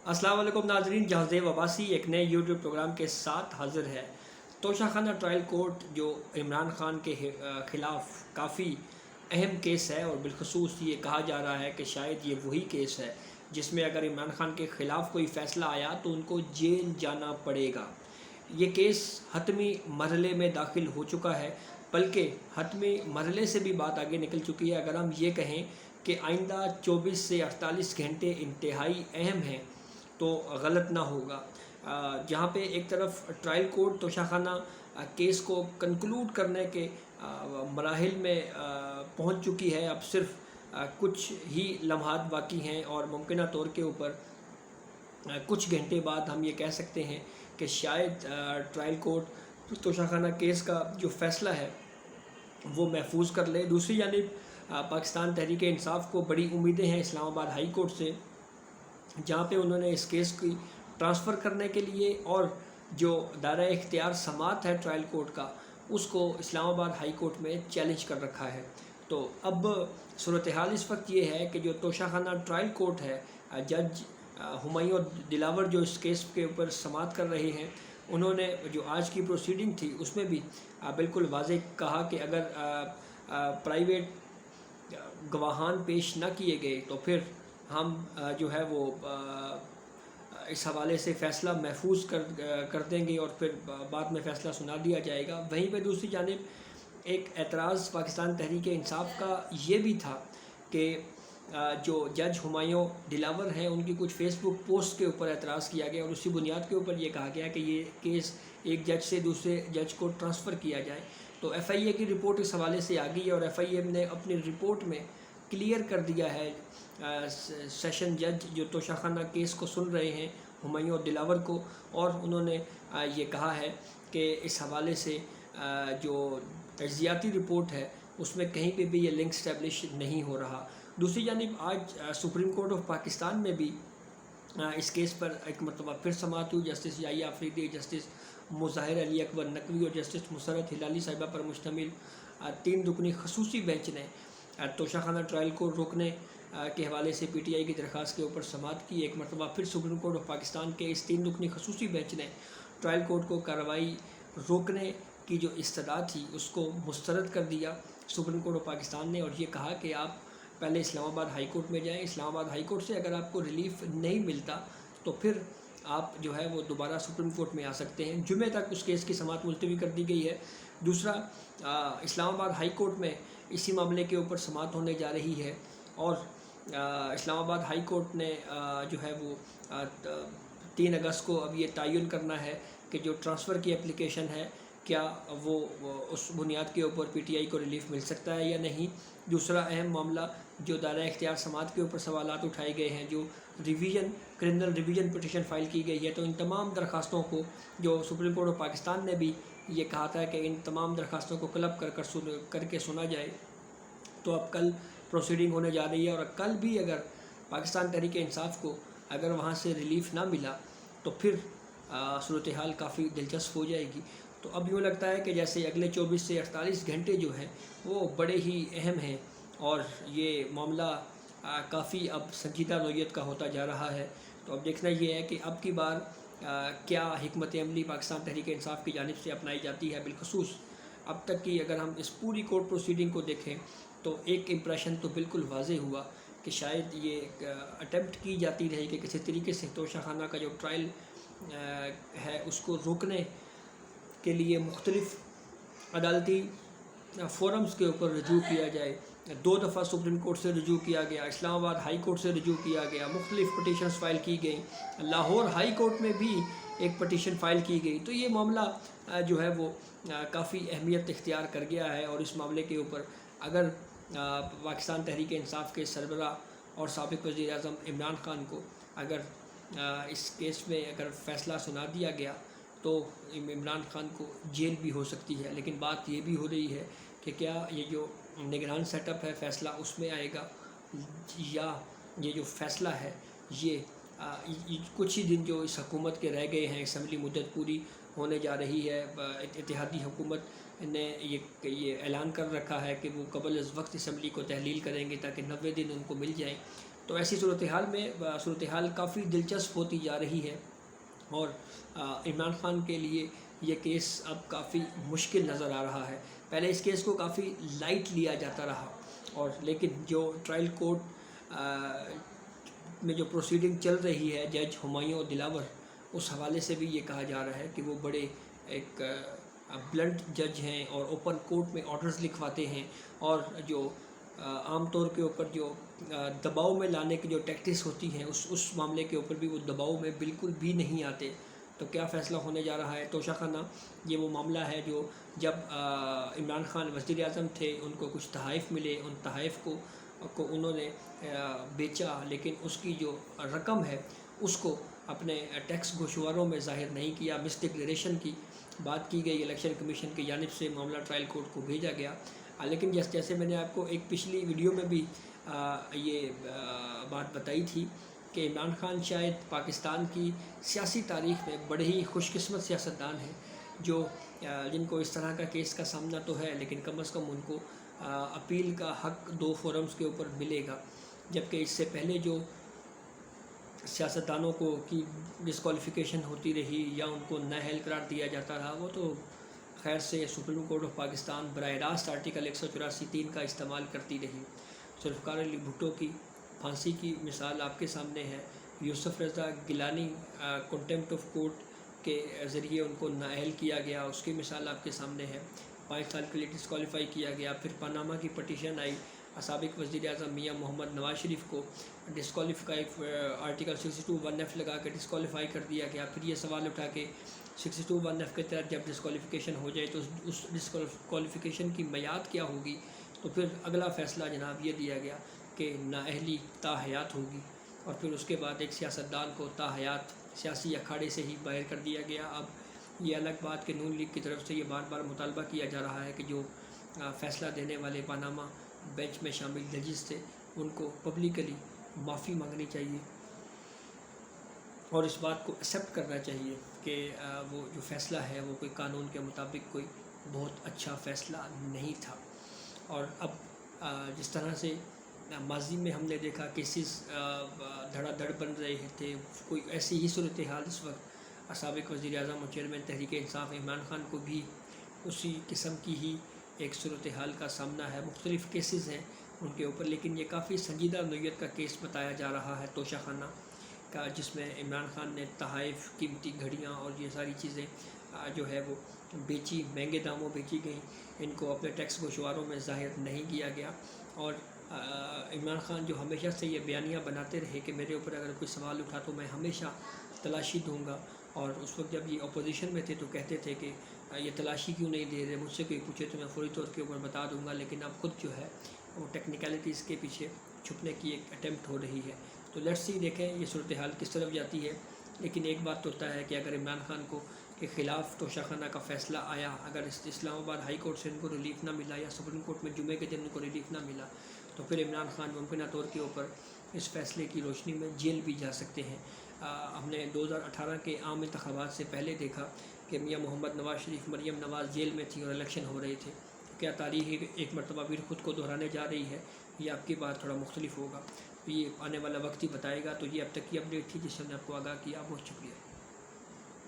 अस्सलाम वालेकुम नाजरीन, जहाज़ अब्बासी एक नए यूट्यूब प्रोग्राम के साथ हाज़िर है। तोशाखाना ट्रायल कोर्ट जो इमरान ख़ान के ख़िलाफ़ काफ़ी अहम केस है और बिलखसूस ये कहा जा रहा है कि शायद ये वही केस है जिसमें अगर इमरान ख़ान के ख़िलाफ़ कोई फ़ैसला आया तो उनको जेल जाना पड़ेगा। ये केस हतमी मरहले में दाखिल हो चुका है, बल्कि हतमी मरहले से भी बात आगे निकल चुकी है। अगर हम ये कहें कि आइंदा 24 से 48 घंटे इंतहाई अहम हैं तो गलत ना होगा। जहाँ पे एक तरफ ट्रायल कोर्ट तोशाखाना केस को कंक्लूड करने के मराहिल में पहुँच चुकी है। अब सिर्फ कुछ ही लम्हात बाकी हैं और मुमकिना तौर के ऊपर कुछ घंटे बाद हम ये कह सकते हैं कि शायद ट्रायल कोर्ट तोशाखाना केस का जो फ़ैसला है वो महफूज कर ले। दूसरी जानिब पाकिस्तान तहरीक इंसाफ को बड़ी उम्मीदें हैं इस्लामाबाद हाई कोर्ट से, जहाँ पे उन्होंने इस केस की ट्रांसफ़र करने के लिए और जो दायरा इख्तियार समात है ट्रायल कोर्ट का उसको इस्लामाबाद हाई कोर्ट में चैलेंज कर रखा है। तो अब सूरत हाल इस वक्त ये है कि जो तोशाखाना ट्रायल कोर्ट है, जज हुमायूं दिलावर जो इस केस के ऊपर समात कर रहे हैं, उन्होंने जो आज की प्रोसीडिंग थी उसमें भी बिल्कुल वाज़ेह कहा कि अगर प्राइवेट गवाहान पेश न किए गए तो फिर हम जो है वो इस हवाले से फ़ैसला महफूज कर देंगे और फिर बाद में फ़ैसला सुना दिया जाएगा। वहीं पे दूसरी जानिब एक एतराज़ पाकिस्तान तहरीक इंसाफ का ये भी था कि जो जज हुमायूं दिलावर हैं उनकी कुछ फ़ेसबुक पोस्ट के ऊपर एतराज़ किया गया और उसी बुनियाद के ऊपर ये कहा गया कि ये केस एक जज से दूसरे जज को ट्रांसफ़र किया जाए। तो FIA की रिपोर्ट इस हवाले से आ गई है और FIA ने अपनी रिपोर्ट में क्लियर कर दिया है सेशन जज जो तोशाखाना केस को सुन रहे हैं हुमायूं दिलावर को, और उन्होंने ये कहा है कि इस हवाले से जो तज्ज़ियाती रिपोर्ट है उसमें कहीं पे भी ये लिंक स्टैब्लिश नहीं हो रहा। दूसरी जानिब आज सुप्रीम कोर्ट ऑफ पाकिस्तान में भी इस केस पर एक मरतबा फिर समाअत हुई। जस्टिस याहिया अफरीदी, जस्टिस मुज़ाहिर अली अकबर नकवी और जस्टिस मुसर्रत हिलाली साहिबा पर मुश्तमिल 3 रुकनी खसूसी बेंच ने तोशाखाना ट्रायल को रोकने के हवाले से PTI की दरख्वास्त के ऊपर समाअत की। एक मरतबा फिर सुप्रीम कोर्ट ऑफ पाकिस्तान के इस 3 रुकनी खसूसी बेंच ने ट्रायल कोर्ट को कार्रवाई रोकने की जो इस्तदा थी उसको मुस्तरद कर दिया सुप्रीम कोर्ट ऑफ पाकिस्तान ने, और ये कहा कि आप पहले इस्लामाबाद हाई कोर्ट में जाएं। इस्लामाबाद हाई कोर्ट से अगर आपको रिलीफ नहीं मिलता तो फिर आप जो है वो दोबारा सुप्रीम कोर्ट में आ सकते हैं। जुमे तक उस केस की समाअत मुलतवी कर दी गई है। दूसरा, इस्लामाबाद हाई कोर्ट में इसी मामले के ऊपर समाअत होने जा रही है और इस्लामाबाद हाई कोर्ट ने जो है वो 3 अगस्त को अब ये तयन करना है कि जो ट्रांसफ़र की एप्लीकेशन है क्या वो उस बुनियाद के ऊपर PTI को रिलीफ़ मिल सकता है या नहीं। दूसरा अहम मामला जो दायरा इख्तियार समात के ऊपर सवालात उठाए गए हैं, जो क्रिमिनल रिवीजन पिटीशन फ़ाइल की गई है, तो इन तमाम दरख्वास्तों को जो सुप्रीम कोर्ट ऑफ पाकिस्तान ने भी ये कहा था कि इन तमाम दरख्वास्तों को क्लब करके सुना जाए। तो अब कल प्रोसीडिंग होने जा रही है और कल भी अगर पाकिस्तान तहरीक इंसाफ को अगर वहाँ से रिलीफ़ ना मिला तो फिर सूरत हाल काफ़ी दिलचस्प हो जाएगी। तो अब यूँ लगता है कि जैसे अगले 24 से 48 घंटे जो हैं वो बड़े ही अहम हैं और ये मामला काफ़ी अब संजीदा नोयत का होता जा रहा है। तो अब देखना ये है कि अब की बार क्या हिकमत अमली पाकिस्तान तहरीक इंसाफ की जानिब से अपनाई जाती है। बिलखसूस अब तक की अगर हम इस पूरी कोर्ट प्रोसीडिंग को देखें तो एक इम्प्रेशन तो बिल्कुल वाज़ेह हुआ कि शायद ये अटेम्प्ट की जाती रही कि किसी तरीके से तोशाखाना का जो ट्रायल है उसको रोकने के लिए मुख्तलिफ़ अदालती फ़ोरम्स के ऊपर रजू किया जाए। 2 दफ़ा सुप्रीम कोर्ट से रजू किया गया, इस्लामाबाद हाई कोर्ट से रजू किया गया, मुख्तलिफ़ पटिशन्स फ़ाइल की गई, लाहौर हाई कोर्ट में भी एक पटिशन फ़ाइल की गई। तो ये मामला जो है वो काफ़ी अहमियत इख्तियार कर गया है और इस मामले के ऊपर अगर पाकिस्तान तहरीक इंसाफ के सरबराह और साबिक़ वज़ीर आज़म इमरान ख़ान को अगर इस केस में अगर फ़ैसला सुना दिया गया तो इमरान ख़ान को जेल भी हो सकती है। लेकिन बात ये भी हो रही है कि क्या ये जो निगरान सेटअप है फ़ैसला उसमें आएगा या ये जो फ़ैसला है ये कुछ ही दिन जो इस हुकूमत के रह गए हैं, असम्बली मुद्दत पूरी होने जा रही है, इत्तेहादी हुकूमत ने ये ऐलान कर रखा है कि वो क़ब्ल अज़ वक्त असम्बली को तहलील करेंगे ताकि 90 दिन उनको मिल जाएँ। تو ایسی صورتحال کافی دلچسپ ہوتی جا رہی ہے، اور عمران خان کے لیے یہ کیس اب کافی مشکل نظر آ رہا ہے۔ پہلے اس کیس کو کافی لائٹ لیا جاتا رہا، اور لیکن جو ٹرائل کورٹ میں جو پروسیڈنگ چل رہی ہے جج ہمایوں دلاور، اس حوالے سے بھی یہ کہا جا رہا ہے کہ وہ بڑے ایک بلنٹ جج ہیں اور اوپن کورٹ میں آرڈرز لکھواتے ہیں، اور جو عام طور کے اوپر جو دباؤ میں لانے کی جو ٹیکٹکس ہوتی ہیں اس معاملے کے اوپر بھی وہ دباؤ میں بالکل بھی نہیں آتے۔ تو کیا فیصلہ ہونے جا رہا ہے؟ توشہ خانہ یہ وہ معاملہ ہے جو جب عمران خان وزیر اعظم تھے ان کو کچھ تحائف ملے، ان تحائف کو انہوں نے بیچا، لیکن اس کی جو رقم ہے اس کو اپنے ٹیکس گوشواروں میں ظاہر نہیں کیا۔ مس ڈکلیریشن کی بات کی گئی، الیکشن کمیشن کی جانب سے معاملہ ٹرائل کورٹ کو بھیجا گیا، لیکن جیسے میں نے آپ کو ایک پچھلی ویڈیو میں بھی یہ بات بتائی تھی کہ عمران خان شاید پاکستان کی سیاسی تاریخ میں بڑے ہی خوش قسمت سیاستدان ہیں جن کو اس طرح کا کیس کا سامنا تو ہے، لیکن کم از کم ان کو اپیل کا حق 2 فورمز کے اوپر ملے گا، جبکہ اس سے پہلے جو سیاستدانوں کی ڈسکوالیفیکیشن ہوتی رہی یا ان کو نااہل قرار دیا جاتا رہا، وہ تو خیر سے سپریم کورٹ آف پاکستان براہ راست آرٹیکل 184(3) کا استعمال کرتی رہی۔ ذوالفقار علی بھٹو کی پھانسی کی مثال آپ کے سامنے ہے، یوسف Raza Gilani contempt of court کے ذریعے ان کو نااہل کیا گیا، اس کی مثال آپ کے سامنے ہے، 5 سال کے لیے ڈسکوالیفائی کیا گیا۔ پھر پاناما کی پٹیشن آئی، سابق وزیر اعظم میاں محمد نواز شریف کو ڈسکوالیفائی آرٹیکل 62(1)(f) لگا کے ڈسکوالیفائی کر دیا گیا۔ پھر یہ سوال اٹھا کہ 62(1)(f) کے تحت جب ڈسکوالیفیکیشن ہو جائے تو اس ڈسکوالیفیکیشن کی میعاد کیا ہوگی؟ تو پھر اگلا فیصلہ جناب یہ دیا گیا کہ نااہلی تاحیات ہوگی، اور پھر اس کے بعد ایک سیاستدان کو تاحیات سیاسی اکھاڑے سے ہی باہر کر دیا گیا۔ اب یہ الگ بات کہ نون لیگ کی طرف سے یہ بار بار مطالبہ کیا جا رہا ہے کہ جو فیصلہ دینے والے پاناما بینچ میں شامل ججز تھے ان کو پبلکلی معافی مانگنی چاہیے، اور اس بات کو ایکسیپٹ کرنا چاہیے کہ وہ جو فیصلہ ہے وہ کوئی قانون کے مطابق کوئی بہت اچھا فیصلہ نہیں تھا۔ اور اب جس طرح سے ماضی میں ہم نے دیکھا کیسز دھڑا دھڑ بن رہے تھے، کوئی ایسی ہی صورتحال اس وقت سابق وزیر اعظم اور چیئرمین تحریک انصاف عمران خان کو بھی اسی قسم کی ہی ایک صورتحال کا سامنا ہے۔ مختلف کیسز ہیں ان کے اوپر، لیکن یہ کافی سنجیدہ نوعیت کا کیس بتایا جا رہا ہے توشہ خانہ کا، جس میں عمران خان نے تحائف، قیمتی گھڑیاں اور یہ ساری چیزیں جو ہے وہ بیچی، مہنگے داموں بیچی گئیں، ان کو اپنے ٹیکس گوشواروں میں ظاہر نہیں کیا گیا۔ اور عمران خان جو ہمیشہ سے یہ بیانیہ بناتے رہے کہ میرے اوپر اگر کوئی سوال اٹھا تو میں ہمیشہ تلاشی دوں گا، اور اس وقت جب یہ اپوزیشن میں تھے تو کہتے تھے کہ یہ تلاشی کیوں نہیں دے رہے، مجھ سے کوئی پوچھے تو میں فوری طور کے اوپر بتا دوں گا، لیکن اب خود جو ہے وہ ٹیکنیکلٹیز کے پیچھے چھپنے کی ایک اٹیمپٹ ہو رہی ہے۔ تو لیٹس سی، دیکھیں یہ صورتحال کس طرف جاتی ہے، لیکن ایک بات تو ہوتا ہے کہ اگر عمران خان کو کے خلاف توشہ خانہ کا فیصلہ آیا، اگر اسلام آباد ہائی کورٹ سے ان کو ریلیف نہ ملا یا سپریم کورٹ میں جمعے کے دن ان کو ریلیف نہ ملا، تو پھر عمران خان ممکنہ طور کے اوپر اس فیصلے کی روشنی میں جیل بھی جا سکتے ہیں۔ ہم نے 2018 کے عام انتخابات سے پہلے دیکھا کہ میاں محمد نواز شریف، مریم نواز جیل میں تھی اور الیکشن ہو رہے تھے۔ کیا تاریخ ایک مرتبہ پھر خود کو دہرانے جا رہی ہے؟ یہ آپ کی بات تھوڑا مختلف ہوگا، یہ آنے والا وقت ہی بتائے گا۔ تو یہ اب تک کی اپڈیٹ تھی جس سے ہم نے آپ کو آگاہ کیا، بہت شکریہ۔